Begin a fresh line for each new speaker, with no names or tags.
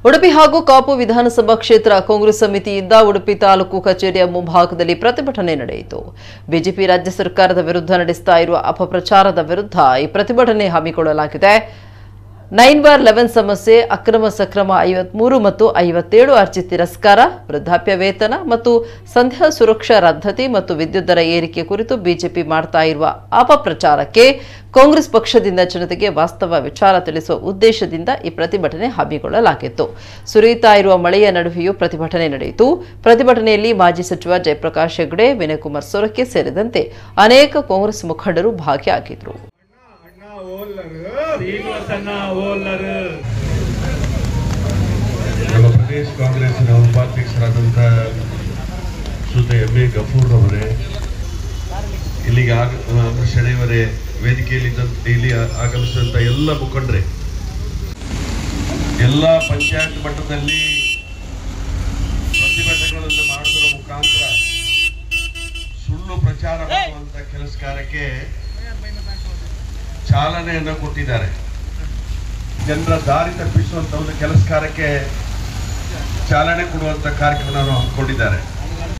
ಉಡುಪಿ ಹಾಗೂ ಕಾಪು ವಿಧಾನಸಭಾ ಕ್ಷೇತ್ರ ಕಾಂಗ್ರೆಸ್ ಸಮಿತಿಯಿಂದ ಉಡುಪಿ ತಾಲೂಕು ಕಚೇರಿಯ ಮುಂಭಾಗದಲ್ಲಿ ಪ್ರತಿಭಟನೆ ನಡೆಯಿತು. ಬಿಜೆಪಿ ರಾಜ್ಯ ಸರ್ಕಾರದ ವಿರುದ್ಧ ನಡೆಸ್ತಾ ಇರುವ ಅಪಪ್ರಚಾರದ ವಿರುದ್ಧ ಈ ಪ್ರತಿಭಟನೆ ಹಮ್ಮಿಕೊಳ್ಳಲಾಗಿದೆ. 9/11 ಸಮಸ್ಯೆ, ಅಕ್ರಮ ಸಕ್ರಮ 53 ಮತ್ತು 57 ಅರ್ಜಿ ತಿರಸ್ಕಾರ, ವೃದ್ಧಾಪ್ಯ ವೇತನ ಮತ್ತು ಸಂಧ್ಯಾ ಸುರಕ್ಷಾ ರದ್ದತಿ ಮತ್ತು ವಿದ್ಯುತ್ ದರ ಏರಿಕೆ ಕುರಿತು ಬಿಜೆಪಿ ಮಾಡ್ತಾ ಇರುವ ಅಪಪ್ರಚಾರಕ್ಕೆ ಕಾಂಗ್ರೆಸ್ ಪಕ್ಷದಿಂದ ಜನತೆಗೆ ವಾಸ್ತವ ವಿಚಾರ ತಿಳಿಸುವ ಉದ್ದೇಶದಿಂದ ಈ ಪ್ರತಿಭಟನೆ ಹಮ್ಮಿಕೊಳ್ಳಲಾಗಿತ್ತು. ಸುರಿಯುತ್ತಾ ಇರುವ ಮಳೆಯ ನಡುವೆಯೂ ಪ್ರತಿಭಟನೆ ನಡೆಯಿತು. ಪ್ರತಿಭಟನೆಯಲ್ಲಿ ಮಾಜಿ ಸಚಿವ ಜಯಪ್ರಕಾಶ್ ಹೆಗಡೆ, ವಿನಯಕುಮಾರ್ ಸೊರಕೆ ಸೇರಿದಂತೆ ಅನೇಕ ಕಾಂಗ್ರೆಸ್ ಮುಖಂಡರು ಭಾಗಿಯಾಗಿದ್ದರು.
ಪ್ರದೇಶ ಕಾಂಗ್ರೆಸ್ನ ಉಪಾಧ್ಯಕ್ಷರಾದಂತಹ ಶ್ರೀಯುತ ಎಂ.ಎ. ಗಫೂರ್ ಅವರೇ, ಇಲ್ಲಿಗೆ ಶನಿವಾರ ವೇದಿಕೆಯಲ್ಲಿ ಇಲ್ಲಿ ಆಗಮಿಸಿದಂತ ಎಲ್ಲ ಮುಖಂಡರೇ, ಎಲ್ಲ ಪಂಚಾಯತ್ ಮಟ್ಟದಲ್ಲಿ ಪ್ರತಿಭಟನೆಗಳನ್ನು ಮಾಡುವುದರ ಮುಖಾಂತರ ಸುಳ್ಳು ಪ್ರಚಾರ ಮಾಡುವಂತ ಕೆಲಸ ಕಾರ್ಯಕ್ಕೆ ಚಾಲನೆಯನ್ನು ಕೊಟ್ಟಿದ್ದಾರೆ. ಜನರ ದಾರಿ ತಪ್ಪಿಸುವಂತ ಒಂದು ಕೆಲಸ ಕಾರ್ಯಕ್ಕೆ ಚಾಲನೆ ಕೊಡುವಂತ ಕಾರ್ಯಕ್ರಮವನ್ನು ಹಮ್ಮಿಕೊಂಡಿದ್ದಾರೆ.